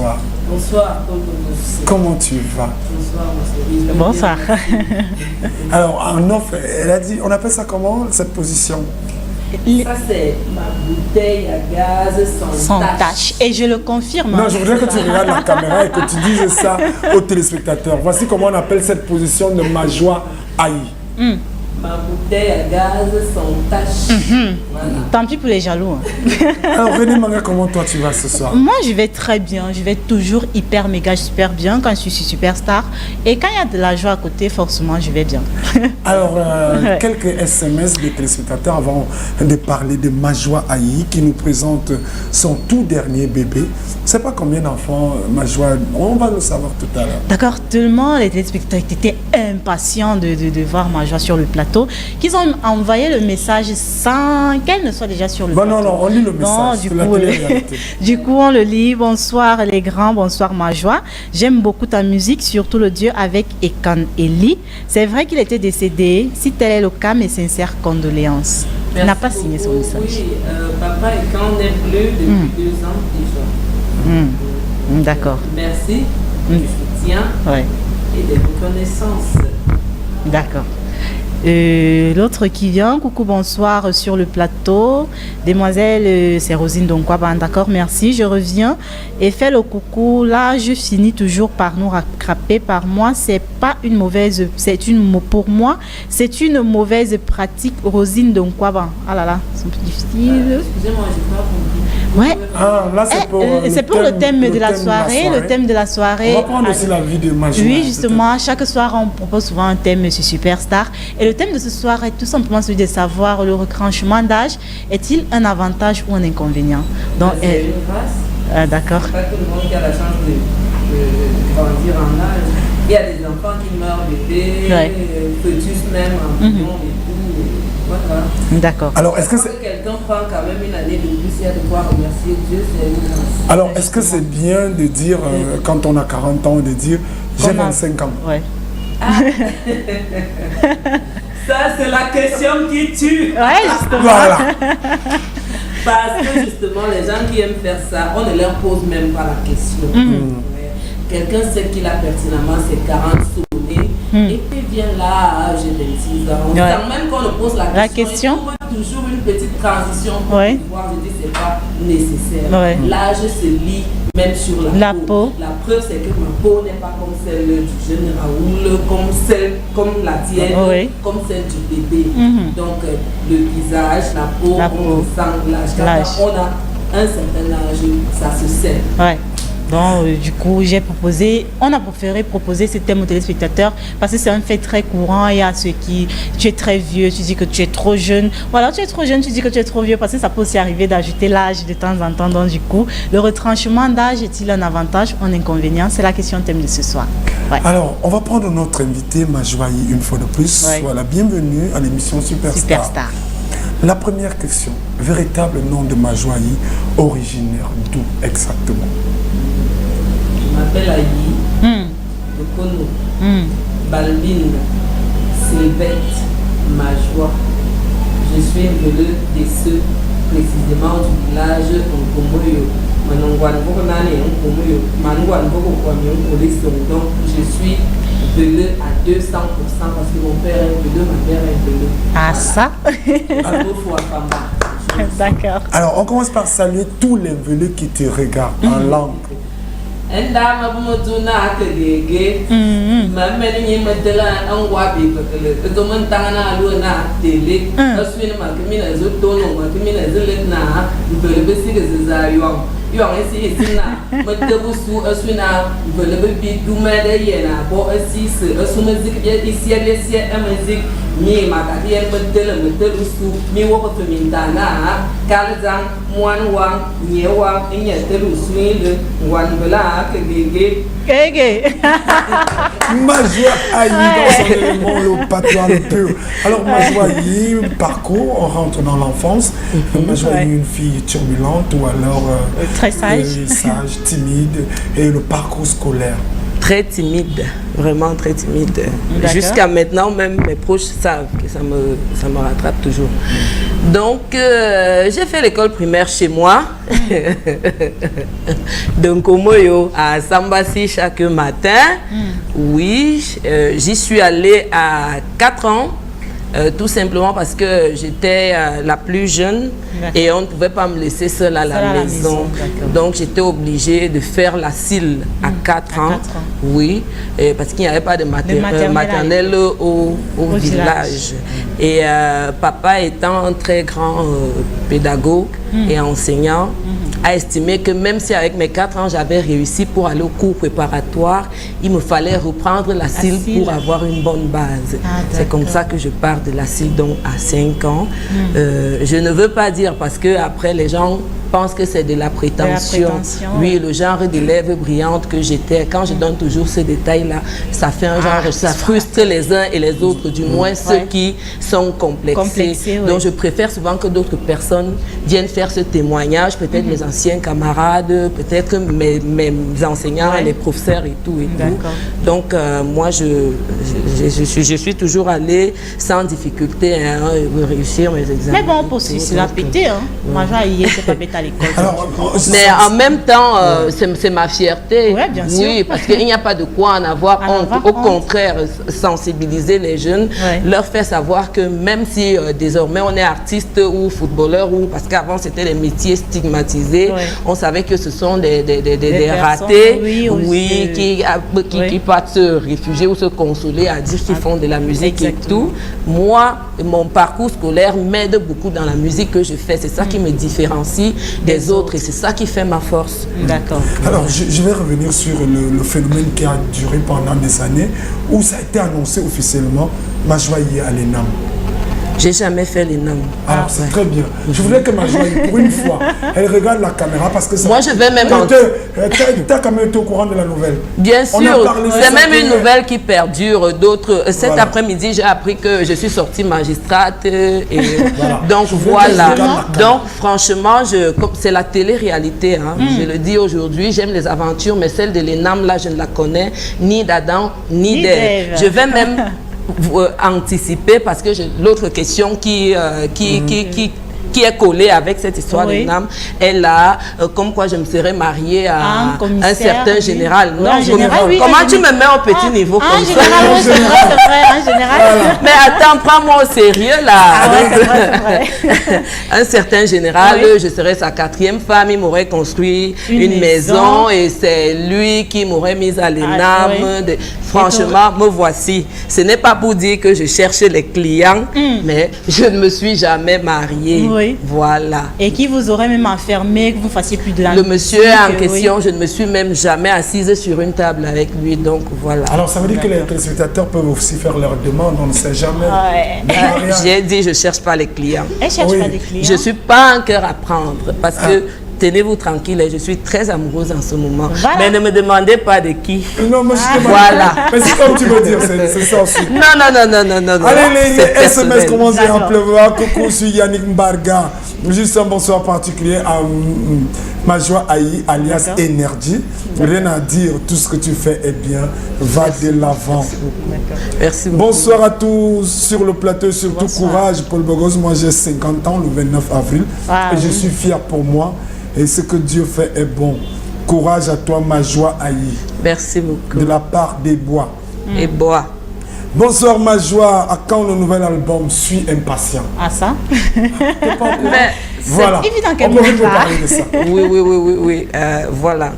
bonsoir. Bonsoir, Comment tu vas? Bonsoir, Bonsoir. Alors, en offre, elle a dit, on appelle ça comment, cette position? Ça, c'est ma bouteille à gaz sans Tâche. Et je le confirme. Non, je voudrais que tu regardes la caméra et que tu dises ça aux téléspectateurs. Voici comment on appelle cette position de Majwa Ayi. Ma bouteille à gaz sans tâche. Voilà. Tant pis pour les jaloux. Alors, René Manga, comment toi tu vas ce soir? Moi, je vais très bien. Je vais toujours hyper, méga, super bien quand je suis superstar. Et quand il y a de la joie à côté, forcément, je vais bien. Alors, quelques SMS des téléspectateurs avant de parler de Majwa Ayi qui nous présente son tout dernier bébé. Je ne sais pas combien d'enfants Majwa, on va le savoir tout à l'heure. D'accord, tellement les téléspectateurs étaient impatients de voir ma joie sur le plateau qu'ils ont envoyé le message sans qu'elle ne soit déjà sur le plateau. Non, on lit le message. Du coup, on le lit. Bonsoir les grands, bonsoir ma joie. J'aime beaucoup ta musique, surtout le duo avec Ekan Eli. C'est vrai qu'il était décédé. Si tel est le cas, mes sincères condoléances. Il n'a pas signé son message. Oui, papa Ekan n'est plus depuis 2 ans déjà. D'accord. Merci du soutien et des reconnaissances. D'accord. L'autre qui vient, coucou, bonsoir sur le plateau. Demoiselle, c'est Rosine Donkwaba, d'accord, merci. Je reviens et fais le coucou. Là, je finis toujours par nous rattraper. Par moi, c'est pas une mauvaise, pour moi, c'est une mauvaise pratique. Rosine Donkwaba. Ah là là, c'est un peu difficile. Excusez-moi, j'ai pas compris. Ouais. Ah, là, c'est pour, le thème de la soirée. Le thème de la soirée. On va prendre aussi la vie de Majwa. Oui, justement, chaque soir, on propose souvent un thème sur Superstar. Et le thème de ce soir est tout simplement celui de savoir le retranchement d'âge est-il un avantage ou un inconvénient? Donc, c'est une grâce. D'accord. Pas tout le monde qui a la chance de grandir en âge. Il y a des enfants qui meurent bébés, fœtus même, embryons et tout. Voilà. D'accord. Alors, est-ce que c'est... quelqu'un prend quand même une année de plus, il y a de quoi remercier Dieu, c'est une grâce. Alors, est-ce que c'est bien de dire, quand on a 40 ans, de dire j'ai 25 ans? Ouais. Ah. Ça, c'est la question qui tue. Ouais, justement. Voilà. Parce que justement, les gens qui aiment faire ça, on ne leur pose même pas la question. Quelqu'un sait qu'il a pertinemment ses 40 sonnés et puis vient là, j'ai 26 ans. Sans même qu'on ne pose la question. Il trouve toujours une petite transition pour pouvoir se dire que ce n'est pas nécessaire. L'âge se lit même sur la peau. La preuve, c'est que ma peau n'est pas comme celle du jeune Raoul, comme la tienne, comme celle du bébé. Donc, le visage, la peau, on sent l'âge. Quand on a un certain âge, ça se sait. Donc, du coup, on a préféré proposer ce thème aux téléspectateurs parce que c'est un fait très courant. Il y a ceux qui, tu es très vieux, tu dis que tu es trop jeune. Voilà, tu es trop jeune, tu dis que tu es trop vieux parce que ça peut aussi arriver d'ajouter l'âge de temps en temps. Donc, du coup, le retranchement d'âge est-il un avantage ou un inconvénient? C'est la question thème de ce soir. Alors, on va prendre notre invité, Majwa Ayi, une fois de plus. Voilà, bienvenue à l'émission Superstar. La première question, véritable nom de Majwa Ayi, originaire d'où exactement? Je m'appelle Ayi, de Kono, Balbine, Sylvette, Majwa. Je suis une veuleuse des ceux précisément du village Nkomoyo. Donc je suis veleux à 200% parce que mon père est veleux, ma mère est veleux. Ah ça. D'accord. Alors on commence par saluer tous les veleux qui te regardent en langue. Ndama bumotuna kegege mameni nyimedela angwabi bakele ezoman tangana aluna tele aswina makimina zotono makimina zelena belebe sigeze yo esi esina medebusu aswina belebe bi dumede yena bo asise asumezik bi isielesie amazik ni makati en medelusu mi woko femintana kalzang mwanwa nyewa inyetelusu ile wanbela kegege Majwa Ayi dans son élément, le patois le pur. Alors Majwa Ayi, parcours, on rentre dans l'enfance. Majwa Ayi, une fille turbulente ou alors très sage, timide, et le parcours scolaire. Très timide, vraiment très timide. Jusqu'à maintenant, même mes proches savent que ça me rattrape toujours. Donc, j'ai fait l'école primaire chez moi, de Nkomoyo à Sambasi chaque matin. Oui, j'y suis allée à 4 ans. Tout simplement parce que j'étais la plus jeune et on ne pouvait pas me laisser seule à la maison. Donc j'étais obligée de faire la CIL à 4 ans. Oui, parce qu'il n'y avait pas de maternelle au village. Et papa étant un très grand pédagogue et enseignant, a estimé que même si avec mes 4 ans j'avais réussi pour aller au cours préparatoire, il me fallait reprendre la CIL pour avoir une bonne base. C'est comme ça que je pars de la CIL donc à 5 ans. Je ne veux pas dire parce que après les gens pensent que c'est de la prétention. Oui, le genre d'élève brillante que j'étais. Quand je donne toujours ce détail-là, ça fait un genre, ça frustre les uns et les autres, du moins ceux qui sont complexés. Donc je préfère souvent que d'autres personnes viennent faire ce témoignage, peut-être mes anciens camarades, peut-être mes enseignants, les professeurs et tout. Donc moi, je suis toujours allée sans difficulté réussir mes examens. Mais bon, on peut aussi se la péter. Moi, c'est pas bête à l'école. Mais en même temps, c'est ma fierté. Bien sûr. Oui, parce qu'il n'y a pas de quoi en avoir honte. Au contraire, sensibiliser les jeunes, leur faire savoir que même si désormais on est artiste ou footballeur, ou parce qu'avant c'était des métiers stigmatisés, on savait que ce sont des ratés qui partent se réfugier ou se consoler à dire qu'ils font de la musique et tout. Moi, mon parcours scolaire m'aide beaucoup dans la musique que je fais. C'est ça qui me différencie des autres et c'est ça qui fait ma force. D'accord. Alors, je vais revenir sur le phénomène qui a duré pendant des années où ça a été annoncé officiellement, Majwa Ayi à l'ENAM. J'ai jamais fait les noms. Alors c'est très bien. Je voulais que Majwa Ayi, pour une fois, elle regarde la caméra parce que ça... Moi je vais même... Tu as quand même été au courant de la nouvelle. Bien sûr, c'est même une nouvelle qui perdure. D'autres. Cet après-midi, j'ai appris que je suis sortie magistrate. Et donc voilà. Donc franchement, c'est la télé-réalité. Je le dis aujourd'hui, j'aime les aventures, mais celle de l'ENAM, là, je ne la connais ni d'Adam, ni d'Ève. Je vais même... anticiper parce que l'autre question qui est collée avec cette histoire de l'ENAM, elle a comme quoi je me serais mariée à un certain général. Non, comment tu me mets au petit niveau comme ça? C'est vrai, en général. Mais attends, prends-moi au sérieux là. Un certain général, je serais sa 4e femme, il m'aurait construit une maison et c'est lui qui m'aurait mise à l'ENAM. Franchement, me voici. Ce n'est pas pour dire que je cherchais les clients, mais je ne me suis jamais mariée. Voilà. Et qui vous aurait même enfermé, que vous fassiez plus de la musique. Le monsieur en question, je ne me suis même jamais assise sur une table avec lui, donc voilà. Alors ça veut dire que les téléspectateurs peuvent aussi faire leurs demandes, on ne sait jamais. J'ai dit, je ne cherche pas les clients. Elle cherche pas des clients. Je ne suis pas un cœur à prendre, parce que tenez-vous tranquille, je suis très amoureuse en ce moment. Mais ne me demandez pas de qui. Non, moi je te voilà. Mais c'est comme tu veux dire, c'est ça aussi. Non. Allez, les SMS commencent à pleuvoir. Coucou, je suis Yannick Mbarga. Juste un bonsoir particulier à Majwa Ayi, alias Energy. Rien à dire, tout ce que tu fais est bien. Va de l'avant. Merci beaucoup. Bonsoir à tous sur le plateau, surtout courage, Paul Bogos. Moi j'ai 50 ans le 29 avril et je suis fier pour moi. Et ce que Dieu fait est bon. Courage à toi, Majwa Ayi. Merci beaucoup. De la part des Bois. Et Bois. Bonsoir Majwa. À quand le nouvel album? Suis impatient. Ah ça voilà. Évident on peut parler de ça. Oui. Voilà.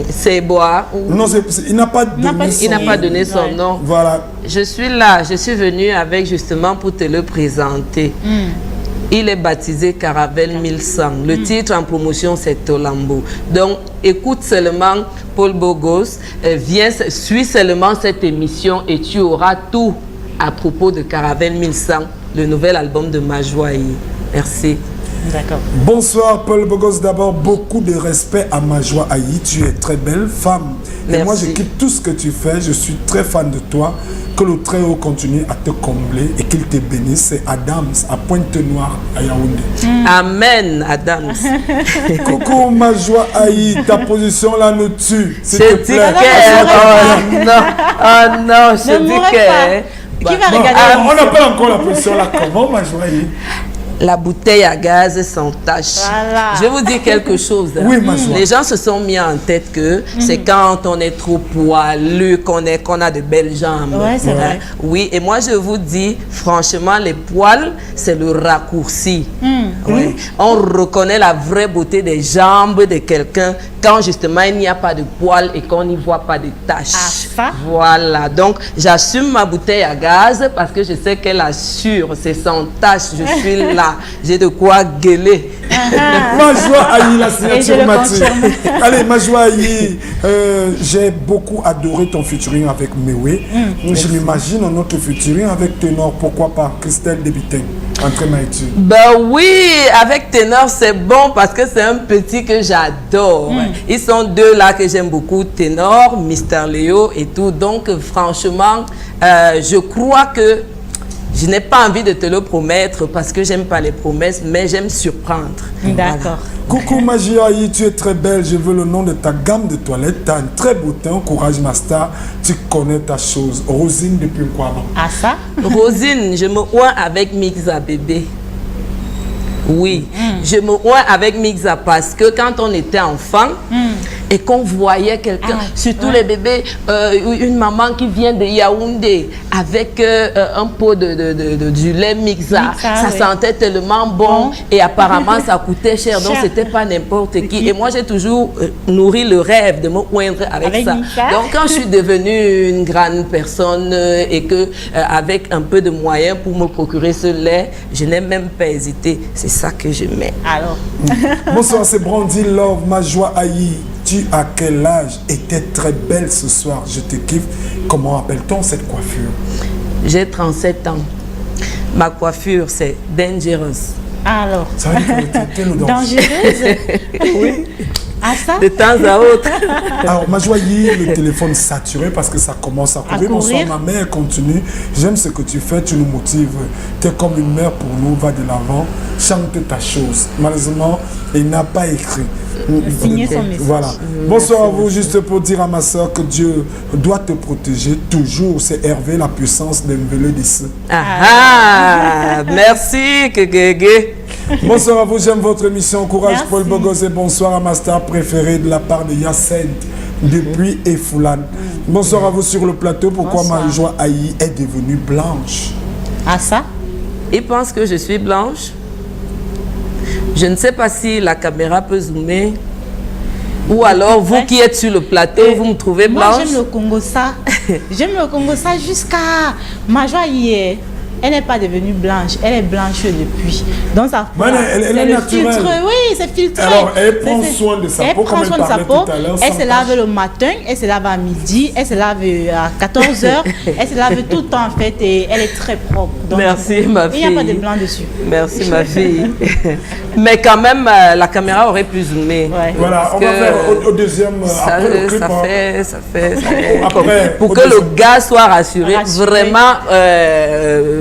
C'est Bois. Non, il n'a pas donné son nom. Il n'a pas donné son nom. Voilà. Je suis là. Je suis venue avec justement pour te le présenter. Il est baptisé Caravelle 1100. Le titre en promotion, c'est Tolambo. Donc, écoute seulement Paul Bogos, suis seulement cette émission et tu auras tout à propos de Caravelle 1100, le nouvel album de Majwa Ayi. Merci. D'accord. Bonsoir Paul Bogos, d'abord beaucoup de respect à Majwa Ayi, tu es très belle femme. Merci. Et moi je quitte tout ce que tu fais, je suis très fan de toi. Que le Très-Haut continue à te combler et qu'il te bénisse. C'est Adams à Pointe-Noire à Yaoundé. Amen, Adams. Coucou Majwa Ayi, ta position là nous tue. S'il te Je dis plaît. que... Oh non, je dis que... Qui va regarder On n'a pas encore la position là. Comment Majwa Ayi? La bouteille à gaz sans tache. Voilà. Je vais vous dire quelque chose. Oui, ma joie. Les gens se sont mis en tête que c'est quand on est trop poilu qu'on a de belles jambes. Ouais, c'est vrai. Oui, et moi je vous dis, franchement, les poils, c'est le raccourci. Oui. On reconnaît la vraie beauté des jambes de quelqu'un quand justement il n'y a pas de poils et qu'on n'y voit pas de taches. Ah, ça? Voilà, donc j'assume ma bouteille à gaz parce que je sais qu'elle assure, c'est sans tache, je suis là, j'ai de quoi gueuler. Majwa Ayi, la Et je signature le mature. confirme. Allez, Majwa Ayi, j'ai beaucoup adoré ton featuring avec Mewe. Je m'imagine un autre featuring avec Ténor, pourquoi pas Christelle Débitin, entre Maïtu. Ben oui, avec Ténor c'est bon parce que c'est un petit que j'adore. Ils sont deux là que j'aime beaucoup, Ténor, Mister Léo et tout. Donc franchement, je crois que je n'ai pas envie de te le promettre parce que j'aime pas les promesses, mais j'aime surprendre. D'accord. Coucou Majwa Ayi, tu es très belle, je veux le nom de ta gamme de toilettes, tu as un très beau teint, courage ma star, tu connais ta chose. Rosine depuis quoi? Ah ça? Rosine, je me oins avec Mixa bébé. Oui, je me oins avec Mixa parce que quand on était enfant et qu'on voyait quelqu'un, surtout les bébés, une maman qui vient de Yaoundé avec un pot du lait Mixa, ça sentait tellement bon et apparemment ça coûtait cher, donc c'était pas n'importe qui. Et moi j'ai toujours nourri le rêve de me oindre avec ça. Donc quand je suis devenue une grande personne et que avec un peu de moyens pour me procurer ce lait, je n'ai même pas hésité. C'est ça que je mets. Alors. Bonsoir, c'est Brandy Love, Majwa Ayi. Tu as quel âge? Était très belle ce soir, je te kiffe. Comment appelle-t-on cette coiffure? J'ai 37 ans. Ma coiffure, c'est dangerous. Alors. Ça veut dire que tu es Dangereuse? Oui. Ah ça? De temps à autre. Alors, Majwa Ayi, le téléphone saturé parce que ça commence à courir. Bonsoir, ma mère, continue. J'aime ce que tu fais, tu nous motives. Tu es comme une mère pour nous, va de l'avant, chante ta chose. Malheureusement, il n'a pas écrit. Signer son message. Voilà. Bonsoir à vous, juste pour dire à ma soeur que Dieu doit te protéger toujours. C'est Hervé, la puissance d'Emvele d'ici. Merci, Kegege. Bonsoir à vous, j'aime votre émission. Courage, Merci. Paul Bogos, et bonsoir à ma star préférée de la part de Yacine depuis Efoulan. Bonsoir à vous sur le plateau. Pourquoi Majwa Ayi est devenue blanche? Ah ça? Il pense que je suis blanche. Je ne sais pas si la caméra peut zoomer. Ou alors, vous qui êtes sur le plateau, vous me trouvez blanche. Moi, j'aime le Congo ça. J'aime le Congo ça jusqu'à Majwa Ayi. Elle n'est pas devenue blanche, elle est blanche depuis. Donc ça elle est le naturelle. filtre, oui, c'est filtré. Alors, elle prend soin de sa peau, Elle prend comme soin elle de sa parlait peau. tout à l'heure, Elle sans se lave tache. le matin, elle se lave à midi, elle se lave à 14h, elle se lave tout le temps en fait et elle est très propre. Donc, Merci, ma il n'y a pas de fille. blanc dessus. Merci, ma fille. Mais quand même, la caméra aurait pu zoomer. Ouais. Voilà, Parce on va que faire au deuxième, après le clip. ça fait. Après, Pour au que le deuxième. gars soit rassuré, vraiment,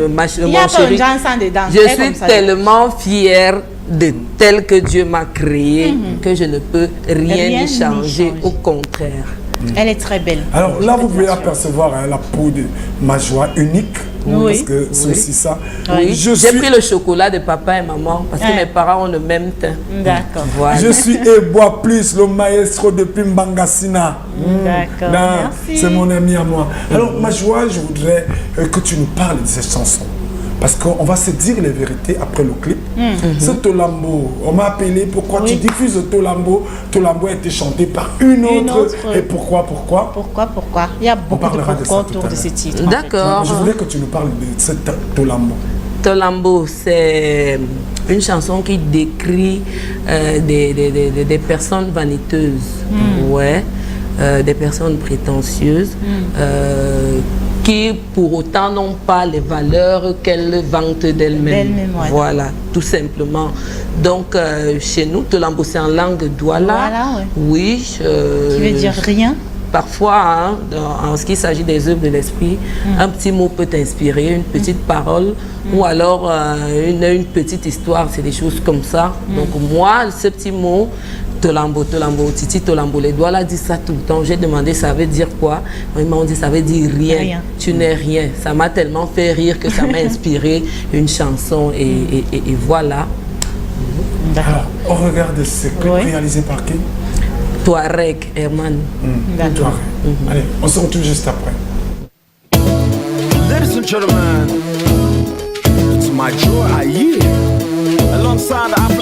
Il n'y a mon pas un chéri, genre sans dedans. je Elle suis comme ça. tellement fière de tel que Dieu m'a créé que je ne peux rien Rien y n'y changer. changer. Au contraire. Elle est très belle. Alors là, vous pouvez apercevoir la peau de Majwa unique. Oui. Parce que c'est aussi ça. Oui. Je J'ai suis, pris le chocolat de papa et maman parce que Ouais. mes parents ont le même teint. D'accord. Voilà. je suis Ebois Plus, le maestro depuis Mbangasina. D'accord, Non, merci. c'est mon ami à moi. Alors, Majwa, je voudrais que tu nous parles de cette chanson. Parce qu'on va se dire les vérités après le clip. Ce Tolambo, on m'a appelé, pourquoi tu diffuses Tolambo? Tolambo a été chanté par une autre. Et pourquoi Pourquoi? Il y a beaucoup de parlera de ça pourquoi tout autour à de l'heure. ce titre. en fait. D'accord. Je voulais que tu nous parles de ce Tolambo. Tolambo, c'est une chanson qui décrit des personnes vaniteuses, ouais, des personnes prétentieuses qui pour autant n'ont pas les valeurs qu'elles vantent d'elles-mêmes. Ouais. Voilà, tout simplement. Donc chez nous, Tolambo c'est en langue douala. Douala, ouais. Oui. Qui veut dire rien. Parfois, hein, en ce qui s'agit des œuvres de l'esprit, un petit mot peut t'inspirer, une petite parole, ou alors une petite histoire, c'est des choses comme ça. Donc moi, ce petit mot, Tolambo, Titi Tolambo, les doigts là disent ça tout le temps. J'ai demandé ça veut dire quoi. Ils m'ont dit ça veut dire rien. Tu n'es rien. Ça m'a tellement fait rire que ça m'a inspiré une chanson et voilà. Alors, on regarde ce clip réalisé par qui? Touareg, Herman. Touareg. Allez, on se retrouve juste après. Ladies and gentlemen, it's my joy Ayi, alongside the